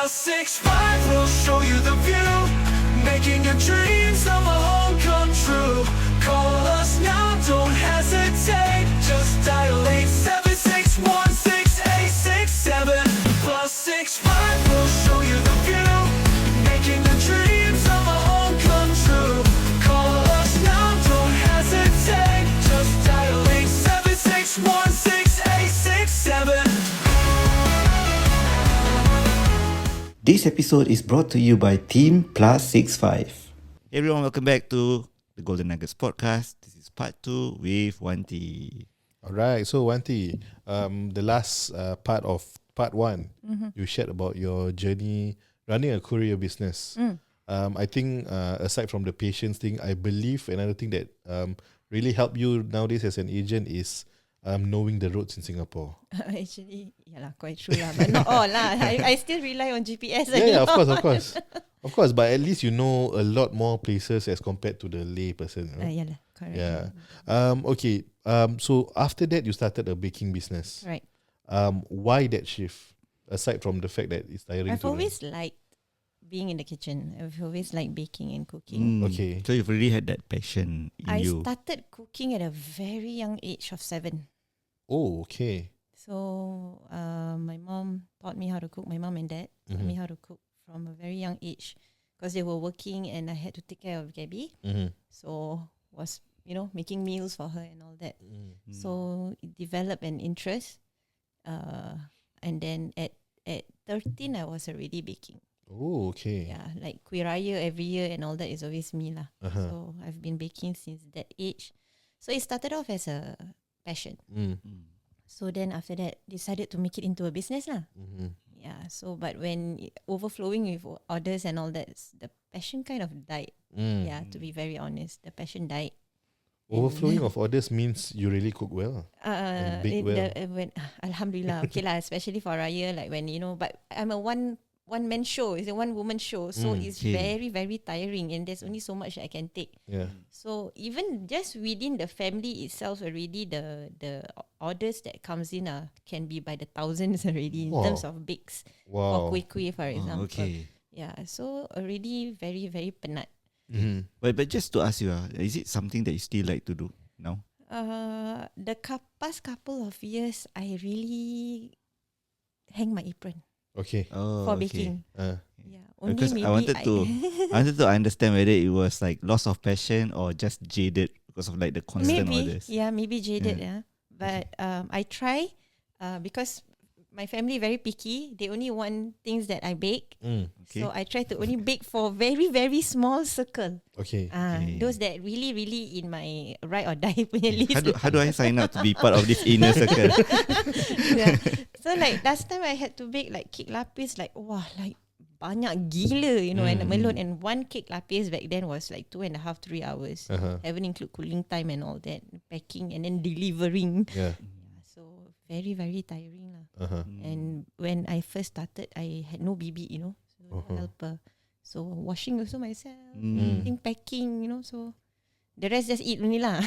+65 will show you the view, making your dreams of a home come true. Call us now, don't hesitate. Just dial 876-16867. +65 will show you the view, making the dreams of a home come true. Call us now, don't hesitate. Just dial 876-16867. This episode is brought to you by Team +65. Hey everyone, welcome back to the Golden Nuggets podcast. This is part 2 with Wanti. Alright, so Wanti, the last part of part 1, you shared about your journey running a courier business. I think aside from the patience thing, I believe another thing that really helped you nowadays as an agent is knowing the roads in Singapore. Actually, quite true lah, but not all lah. I still rely on GPS. Yeah, of course. But at least you know a lot more places as compared to the lay person. Right? Correct. Yeah. Okay. So after that, you started a baking business. Right. Why that shift? Aside from the fact that it's tiring. I've always liked being in the kitchen. I've always liked baking and cooking. Okay. So you've already had that passion in I you. started cooking at a very young age of 7. Oh, okay. So my mom taught me how to cook. My mom and dad taught me how to cook from a very young age because they were working and I had to take care of Gabby. So was making meals for her and all that. So it developed an interest. And then at 13 I was already baking. Oh, okay. Yeah, like courier every year and all that is always me lah. So I've been baking since that age. So it started off as a passion. So then after that, decided to make it into a business lah. Yeah. So but when overflowing with orders and all that, the passion kind of died. Yeah. To be very honest, the passion died. Overflowing of orders means you really cook well. And bake well. Alhamdulillah. Okay lah. Especially for Raya, like when but I'm a one man show. It's a one woman show, so it's very very tiring, and there's only so much I can take. Yeah. So even just within the family itself, already the orders that comes in can be by the thousands already in terms of bakes for kuih for example. Okay. Yeah. So already very very penat. But just to ask you, is it something that you still like to do now? The past couple of years, I really hang my apron. Okay. For baking. Yeah. Only Because maybe I wanted to understand whether it was like loss of passion or just jaded because of like the constant orders. Yeah, maybe jaded. Yeah. But I try because my family very picky. They only want things that I bake. Okay. So I try to only bake for very very small circle. Okay. Those that really really in my ride or die punya list. How do I sign up to be part of this inner circle? Yeah. So like last time I had to bake like cake lapis like banyak gila and melon, and one cake lapis back then was like 2.5-3 hours. Haven't include cooling time and all that, packing and then delivering. Yeah. So very very tiring lah. And when I first started, I had no baby, so helper. So washing also myself, packing, so the rest just eat only lah.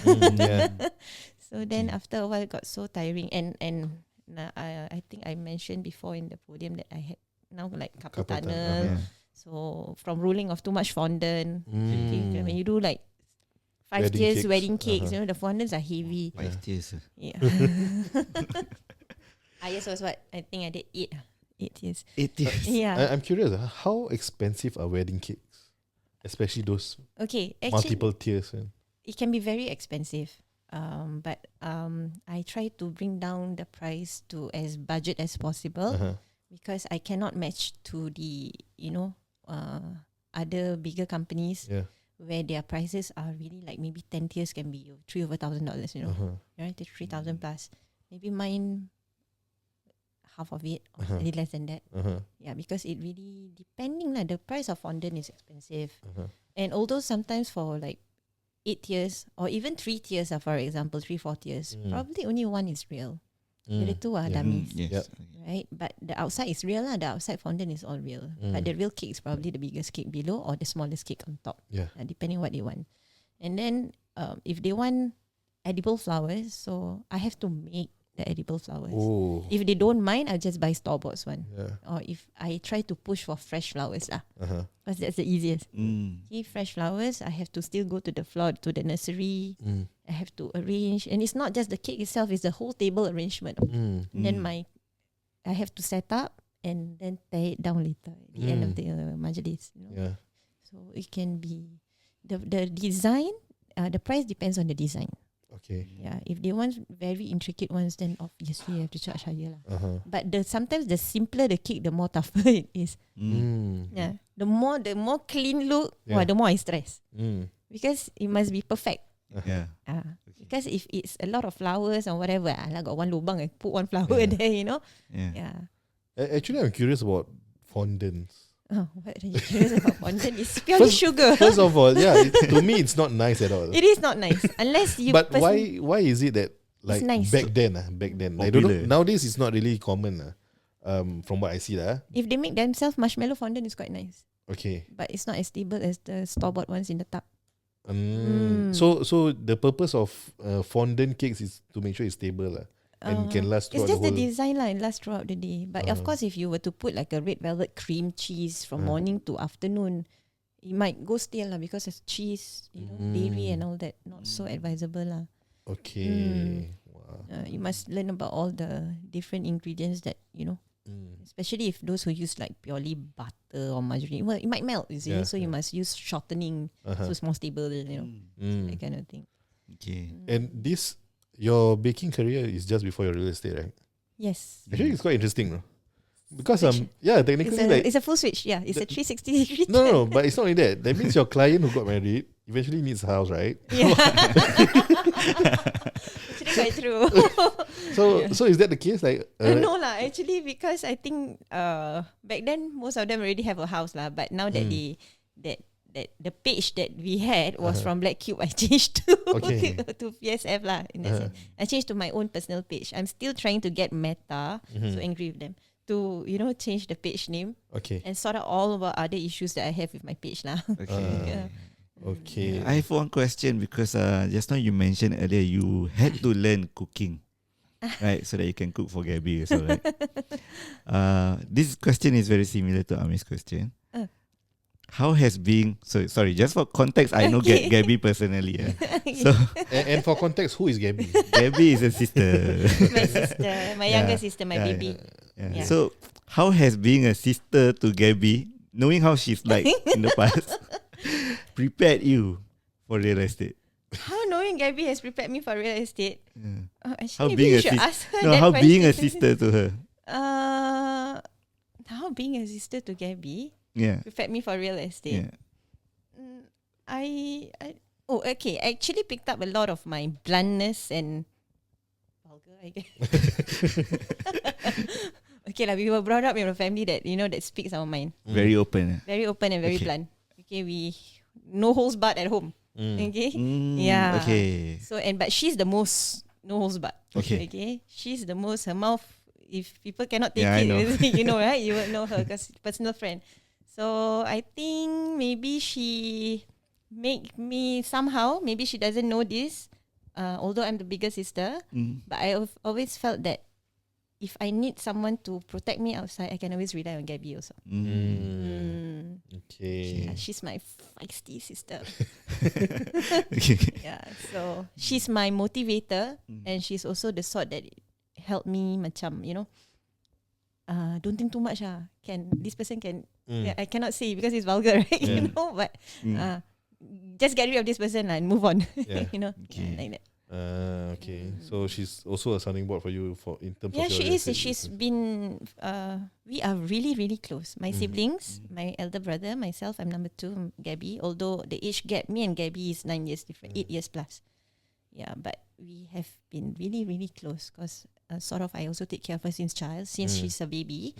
So then after a while it got so tiring, and I think I mentioned before in the podium that I had now like carpal tunnel. So from rolling of too much fondant, when you do like 5 tiers wedding cakes, the fondants are heavy. 5 tiers. Yeah. Highest was what? I think I did 8 tiers. 8 tiers. Yeah. I'm curious, how expensive are wedding cakes? Especially those Okay, actually multiple tiers. it can be very expensive. But I try to bring down the price to as budget as possible because I cannot match to the other bigger companies where their prices are really like maybe 10 tiers can be $3,000, right? 3,000 plus. Maybe mine half of it or a little less than that. Yeah, because it really depending the price of fondant is expensive, and although sometimes for like 8 tiers or even 3 tiers, for example, 3-4 tiers, probably only one is real. The two are dummies. Yes. Right? But the outside is real lah. The outside fondant is all real. But the real cake is probably the biggest cake below or the smallest cake on top. Depending what they want. And then if they want edible flowers, so I have to make the edible flowers. Oh. If they don't mind, I'll just buy store-bought one. Yeah. Or if I try to push for fresh flowers lah, Uh-huh. because that's the easiest. Mm. Okay, fresh flowers, I have to still go to the floor, to the nursery. I have to arrange, and it's not just the cake itself; it's the whole table arrangement. And then I have to set up and then tear it down later at the end of the majlis. You know? Yeah. So it can be the design. The price depends on the design. Okay. Yeah, if they want very intricate ones, then obviously you have to charge higher lah. But sometimes the simpler the cake, the more tougher it is. Yeah, the more clean look, the more I stress because it must be perfect. Yeah. Because if it's a lot of flowers or whatever, I got one lubang, I put one flower there, you know. Yeah. Actually, I'm curious about fondants. Oh, what are you curious about fondant? It's purely sugar. First of all, yeah, to me it's not nice at all. It is not nice unless you. But why is it that like nice. back then I don't know. Popular. Nowadays it's not really common. From what I see If they make themselves marshmallow fondant, is quite nice. Okay. But it's not as stable as the store-bought ones in the tub. So the purpose of fondant cakes is to make sure it's stable and can last It's throughout just the the whole. design lah, and last throughout the day. But of course, if you were to put like a red velvet cream cheese from morning to afternoon, it might go stale lah because it's cheese, dairy and all that. Not so advisable lah. Okay. Wow. You must learn about all the different ingredients that especially if those who use like purely butter or margarine. Well, it might melt, you see. So you must use shortening so it's more stable, that kind of thing. Okay. And your baking career is just before your real estate, right? Yes. Actually, it's quite interesting, no? Because technically It's a full switch. Yeah, it's a 360 degree. no, but it's not like that. That means your client who got married eventually needs a house, right? Yeah. Actually, quite true. So is that the case? Like no lah. Actually, because I think back then most of them already have a house lah. But now that that the page that we had was from Black Cube, I changed to to PSF lah. In that sense. I changed to my own personal page. I'm still trying to get Meta, so angry with them, to change the page name and sort out all of our other issues that I have with my page lah. Okay. Okay. I have one question because just now you mentioned earlier you had to learn cooking, right? So that you can cook for Gabby also, right? This question is very similar to Ami's question. How has being sorry, just for context, I know Gabby personally. So and for context, who is Gabby? Gabby is a sister. My sister, my younger sister, my baby. Yeah. So how has being a sister to Gabby, knowing how she's like in the past, prepared you for real estate? How knowing Gabby has prepared me for real estate? Actually, How maybe being you a should ask her no, that how question. being a sister to her? How being a sister to Gabby prepared me for real estate? Yeah. I actually picked up a lot of my bluntness and vulgar, I guess. Okay lah, we were brought up in a family that that speaks our mind. Very open. Very open and very blunt. Okay, we no holds barred at home. Okay, yeah. Okay. So but she's the most no holds barred. Okay. She's the most, her mouth. If people cannot take Yeah, I it, know. right? You will know her because personal friend. So I think maybe she make me somehow. Maybe she doesn't know this. Although I'm the bigger sister, but I have always felt that if I need someone to protect me outside, I can always rely on Gabby also. Okay. Yeah, she's my feisty sister. Okay. Yeah, so she's my motivator, and she's also the sort that helped me, macam don't think too much. This person can. Yeah, I cannot say because it's vulgar, right? But just get rid of this person and move on. Yeah. Like that. Okay. So she's also a sounding board for you in terms of your She is. real estate She's business. been. We are really, really close. My siblings, my elder brother, myself. I'm number 2, Gabby. Although the age gap, me and Gabby is 9 years different, 8 years plus. Yeah, but we have been really, really close because sort of I also take care of her since she's a baby.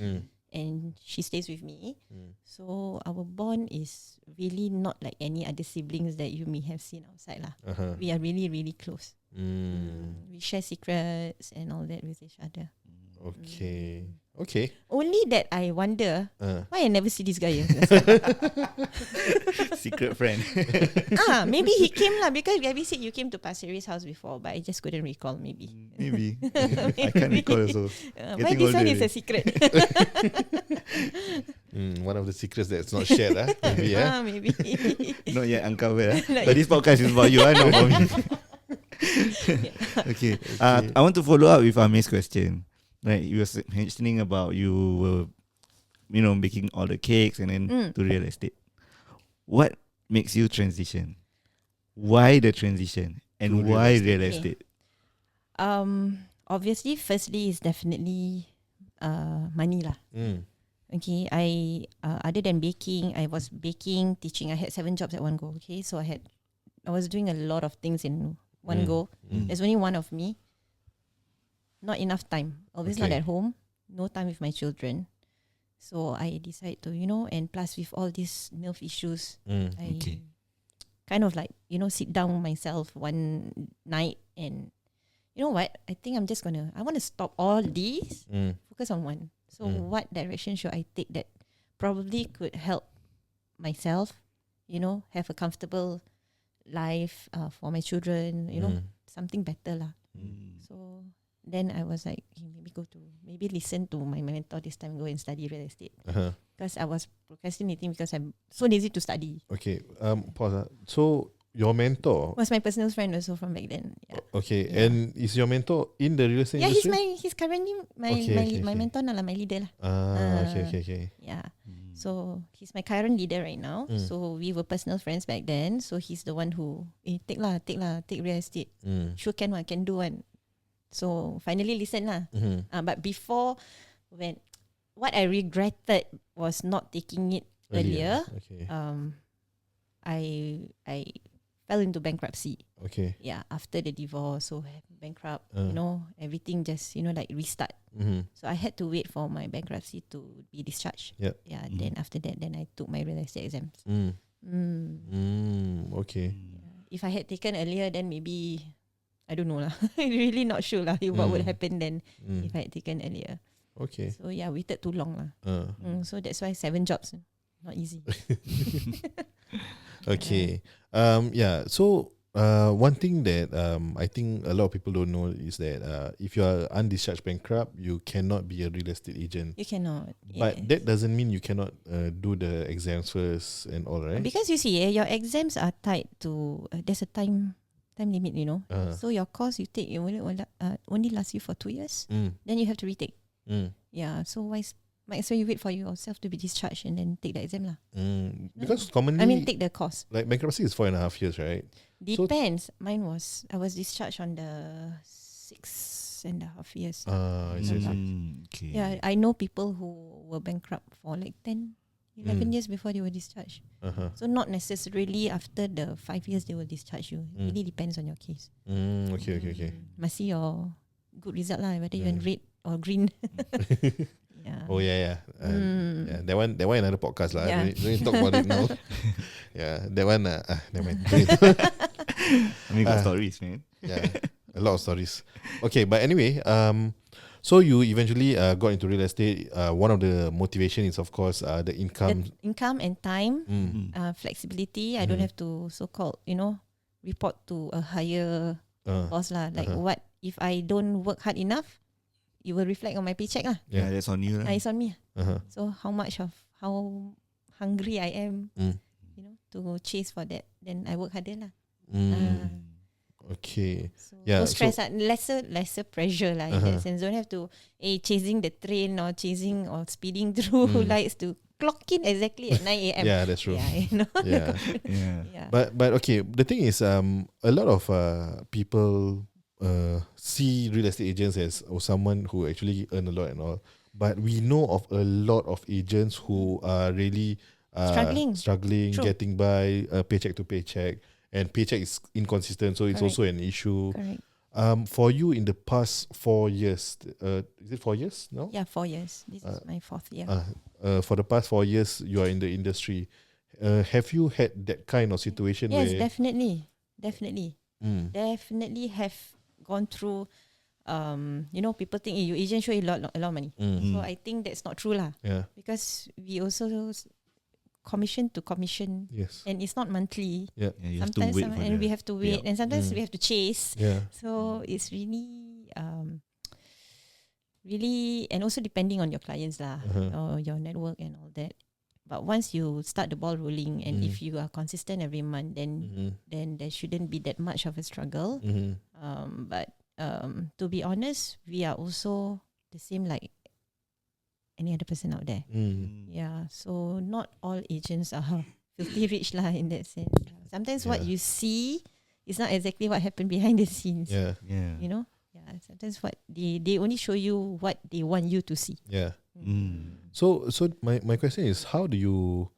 And she stays with me. So our bond is really not like any other siblings that you may have seen outside lah. We are really, really close. We share secrets and all that with each other. Okay. Okay. Only that I wonder why I never see this guy. Secret friend. Maybe he came lah, because Gabby said you came to Pasir Ris house before, but I just couldn't recall. Maybe. Maybe. I can't recall also. Why this one is a secret? One of the secrets that's not shared. Maybe. Maybe. Not yet uncovered. But this podcast is about you, not for me. Okay. I want to follow up with Amir's question. Right, you were mentioning about you were, baking all the cakes and then to real estate. What makes you transition? Why the transition? And why real estate? Obviously, firstly is definitely money lah. Okay, I other than baking, I was baking, teaching. I had 7 jobs at one go. Okay, so I was doing a lot of things in one go. There's only one of me. Not enough time. Always not at home. No time with my children. So I decide to, and plus with all these MILF issues, I kind of like, sit down myself one night and, you know what? I think I want to stop all these, focus on one. So what direction should I take that probably could help myself, have a comfortable life for my children, something better lah. So then I was like, maybe listen to my mentor this time, go and study real estate. Because I was procrastinating because I'm so lazy to study. Okay, pause. So your mentor Was my personal friend also from back then. Yeah. Okay, and is your mentor in the real estate industry? He's currently my mentor lah, my leader lah. Okay. Yeah. So he's my current leader right now. So we were personal friends back then. So he's the one who take real estate. Sure can do one. So finally listen lah. But before, what I regretted was not taking it earlier. Okay. I fell into bankruptcy. Okay. Yeah, after the divorce, so bankrupt. Everything just like restart. So I had to wait for my bankruptcy to be discharged. Yep. Yeah. Then after that, I took my real estate exams. Okay. If I had taken earlier, then maybe. I don't know lah. I'm really not sure lah what would happen then if I had taken earlier. Okay. So yeah, waited too long lah. So that's why 7 jobs, not easy. Okay. So one thing that I think a lot of people don't know is that if you are undischarged bankrupt, you cannot be a real estate agent. You cannot. But that doesn't mean you cannot do the exams first and all, right? Because you see, your exams are tied to there's a time limit, So your course you take it will only last you for 2 years. Then you have to retake. Yeah. So might as well you wait for yourself to be discharged and then take the exam lah. Because commonly, take the course. like bankruptcy is 4.5 years, right? Depends. Mine was I was discharged on the 6.5 years. Okay. Yeah, I know people who were bankrupt for like 10, 11 years before they were discharged. So not necessarily after the 5 years they will discharge you. It really depends on your case. Okay. Must see your good result lah, whether you're in red or green. Yeah. Oh yeah. Yeah. That one another podcast lah. Yeah. Don't need to talk about it now. Yeah, that one. Never mind. I mean, got stories, man. Yeah, a lot of stories. Okay, but anyway, so you eventually got into real estate. One of the motivation is of course the income. The income and time, flexibility. I don't have to so-called, report to a higher boss lah. Like what if I don't work hard enough? It will reflect on my paycheck lah. Yeah, that's on you lah. It's on me. So how hungry I am, to chase for that. Then I work harder lah. Okay. So Yeah, no stress, lesser pressure lah in that sense. Don't have to chasing the train or chasing or speeding through lights to clock in exactly at 9 a.m. Yeah, that's true. Yeah, Yeah. But okay, the thing is, a lot of people see real estate agents as someone who actually earn a lot and all. But we know of a lot of agents who are really struggling, True. getting by paycheck to paycheck, and paycheck is inconsistent, so it's Correct. also an issue. Correct. For you in the past 4 years, is it 4 years now? Yeah, 4 years. This is my 4th year. For the past 4 years, you are in the industry. Have you had that kind of situation? Yes, where definitely. Definitely have gone through people think you agent show you a lot of money. Mm. So I think that's not true lah. Yeah. Because we also commission to commission, Yes. and it's not monthly. Yeah. Yeah, you have to Sometimes wait for and the we have to wait, payout. and sometimes Mm. we have to chase. Yeah. So it's really really, and also depending on your clients lah, or your network and all that. But once you start the ball rolling, and if you are consistent every month, then there shouldn't be that much of a struggle. But to be honest, we are also the same like any other person out there. Yeah, so not all agents are filthy rich lah in that sense. Sometimes what Yeah. you see is not exactly what happened behind the scenes. Yeah. Yeah. You know? Yeah, sometimes what they only show you what they want you to see. Yeah. Mm. So my question is, how do you,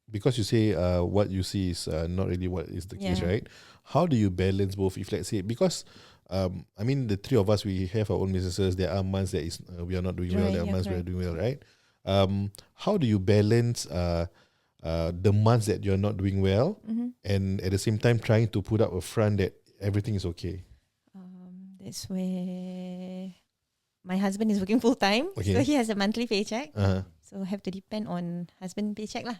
because you say what you see is not really what is the case, Yeah. right? How do you balance both? If let's say, because I mean, the three of us, we have our own businesses. There are months that is we are not doing well. Right, There are yeah, months we are correct. doing well, right? How do you balance the months that you're not doing well, and at the same time trying to put up a front that everything is okay? That's where my husband is working full time, Okay. so he has a monthly paycheck. Uh-huh. So have to depend on husband paycheck lah.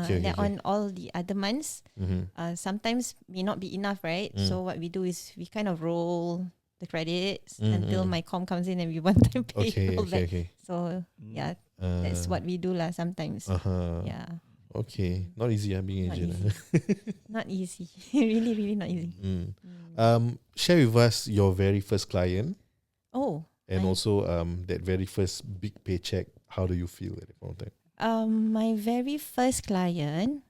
Okay. Then on all the other months, sometimes may not be enough, right? So what we do is we kind of roll the credits until my com comes in and we one time pay Okay. all that. Okay. So yeah, that's what we do lah sometimes. Yeah, Okay. Not easy, being Not agent. not easy. Really, really not easy. Share with us your very first client, Oh, and I- also that very first big paycheck. How do you feel at that point of time? my very first client,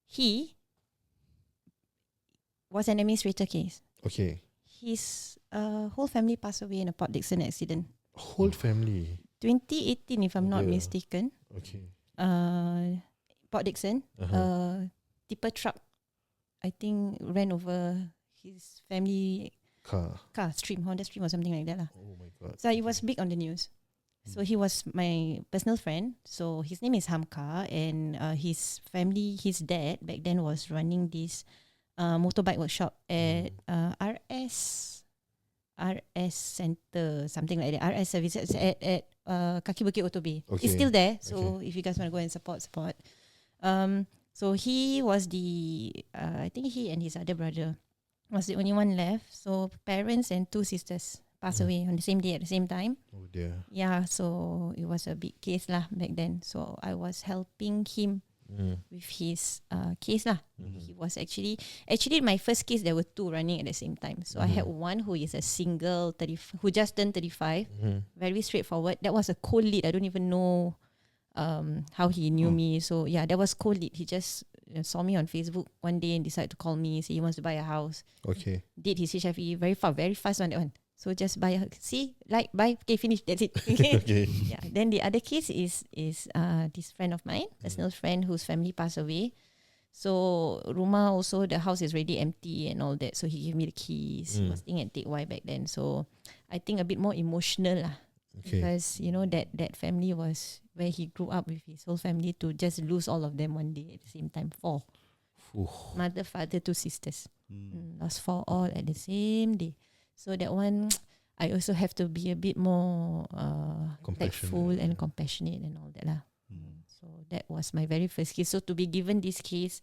he was an administrator case. Okay. His whole family passed away in a Port Dickson accident. Whole family. 2018, if I'm not Yeah. mistaken. Okay. Port Dickson, tipper truck, I think, ran over his family Car. car, Honda Stream or something like that lah. Oh my god. So it was big on the news. So he was my personal friend. So his name is Hamka, and his family, his dad back then was running this motorbike workshop at RS Center, something like that. RS Services at Kaki Bukit Otobe. Okay. It's still there. So if you guys want to go and support. So he was I think he and his other brother was the only one left. So parents and two sisters passed away on the same day at the same time. Oh dear. Yeah, so it was a big case lah back then. So I was helping him with his case lah. He was actually my first case. There were two running at the same time. So I had one who is a single who just turned 35. Very straightforward. That was a cold lead. I don't even know how he knew me. So yeah, that was cold lead. He just saw me on Facebook one day and decided to call me. Say he wants to buy a house. Okay. Did his HFE very fast on that one. So just buy buy, okay, finish, that's it. Okay. Okay. Yeah. Then the other case is this friend of mine, personal friend whose family passed away. So rumah also, the house is already empty and all that. So he gave me the keys. He was staying at Teck Whye back then. So I think a bit more emotional lah. Okay. Because that family was where he grew up with his whole family, to just lose all of them one day at the same time. 4. Ooh. Mother, father, 2 sisters. Lost 4 all at the same day. So that one, I also have to be a bit more tactful and compassionate and all that lah. So that was my very first case. So to be given this case,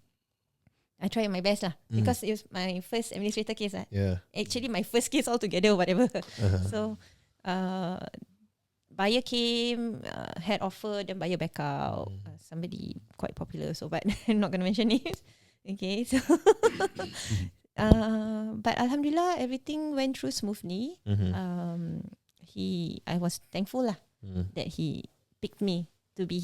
I tried my best lah, because it was my first administrator case lah. Yeah. Actually my first case altogether, whatever. So buyer came, had offer, then buyer back out. Somebody quite popular, so but I'm not going to mention names. Okay, so but Alhamdulillah, everything went through smoothly. I was thankful lah that he picked me to be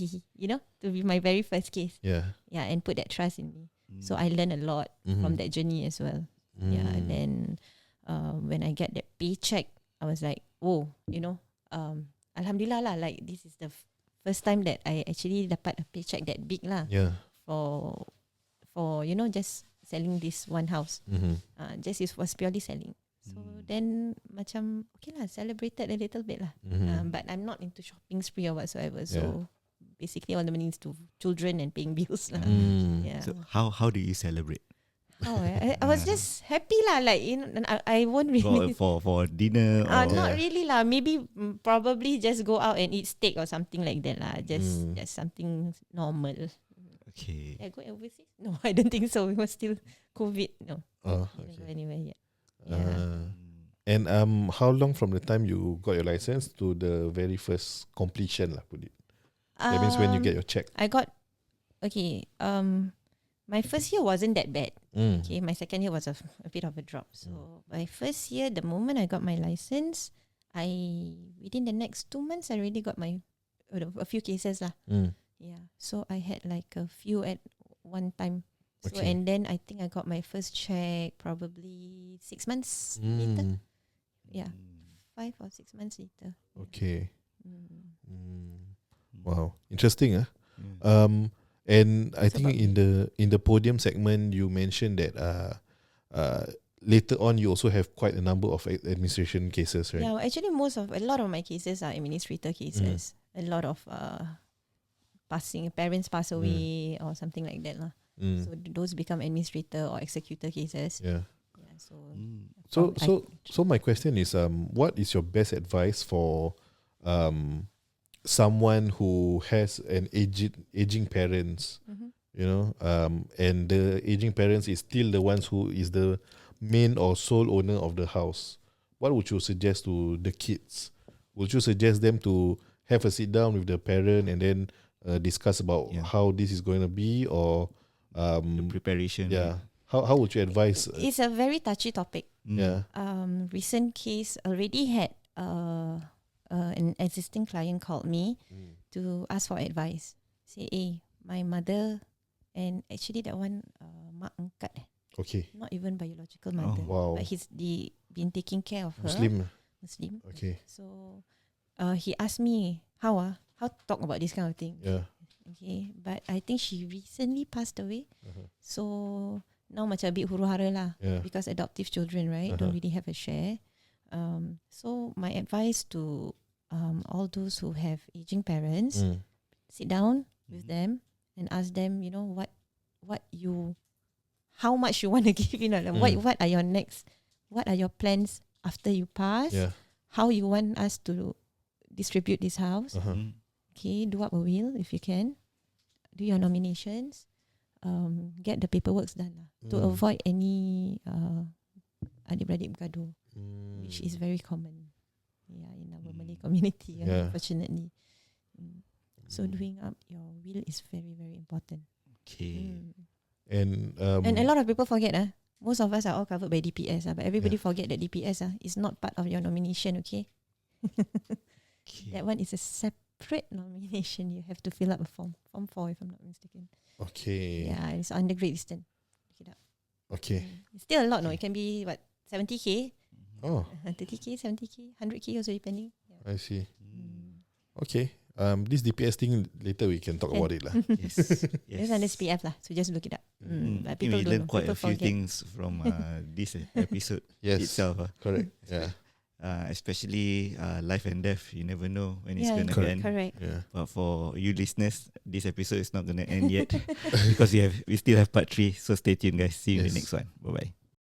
my very first case. Yeah. Yeah, and put that trust in me. So I learned a lot from that journey as well. Yeah, and then when I get that paycheck, I was like, oh, Alhamdulillah lah. Like this is the first time that I actually dapat a paycheck that big lah. Yeah. For just selling this one house. Just it was purely selling. So then macam okay lah, celebrated a little bit lah. But I'm not into shopping spree or whatsoever. So basically all the money is to children and paying bills lah. Yeah. So how do you celebrate? I was just happy lah. Like I won't really. For dinner or Not really lah. Maybe probably just go out and eat steak or something like that lah. Just something normal. okay. I go overseas? No, I don't think so. We were still COVID. No. Oh, Didn't go okay. anywhere yet. Yeah. And how long from the time you got your license to the very first completion lah, put it? That means when you get your check. I got my first year wasn't that bad. Okay, my second year was a bit of a drop. So my first year, the moment I got my license, within the next 2 months I already got a few cases lah. Yeah. So I had like a few at one time. So Okay. and then I think I got my first check probably 6 months later. Yeah. 5 or 6 months later. Okay. Mm. Wow, interesting. And I think in the podium segment you mentioned that later on you also have quite a number of administration cases, right? Yeah, actually a lot of my cases are administrator cases. A lot of parents pass away or something like that lah. So those become administrator or executor cases. Yeah. Yeah, So my question is, what is your best advice for someone who has an aging parents, you know, and the aging parents is still the ones who is the main or sole owner of the house? What would you suggest to the kids? Would you suggest them to have a sit down with the parent and then discuss about how this is going to be, or the preparation? Yeah. How would you advise? It's a very touchy topic. Yeah. Recent case already had an existing client called me to ask for advice. Say, my mother, and actually that one mak angkat, Okay. not even biological mother, Wow. but he's been taking care of her. Muslim. Okay. So he asked me how to talk about this kind of thing. Yeah. Okay, but I think she recently passed away. So now macam a bit huru-hara lah, because adoptive children, right, don't really have a share. So my advice to all those who have aging parents, sit down with them and ask them, you know, how much you want to give, you know, like what are your plans after you pass? Yeah. How you want us to distribute this house? Okay, do up a will if you can. Do your nominations. Get the paperwork done lah, to avoid any adik-beradik bergaduh, which is very common, in our Malay community, unfortunately. So doing up your will is very, very important. Okay. And a lot of people forget. Most of us are all covered by DPS, but everybody forget that DPS is not part of your nomination. Okay. That one is a separate nomination. You have to fill up a form 4 if I'm not mistaken. Okay. Yeah, it's under Great Eastern. Look it up. Okay. It's still a lot, no? It can be 70k, Oh, 30k, 70k, 100k also depending. Yeah. I see. Okay. This DPS thing later we can talk about it lah. Yes. It's under SPF lah, so just look it up. I But think people we don't learned know. quite People a few forget. things from this episode Yes. itself. Correct. Yeah. Especially life and death. You never know when it's Yeah, going to end. correct. Yeah. But for you listeners, this episode is not going to end yet because we still have part 3. So stay tuned, guys. See you in the Yes. next one. Bye bye.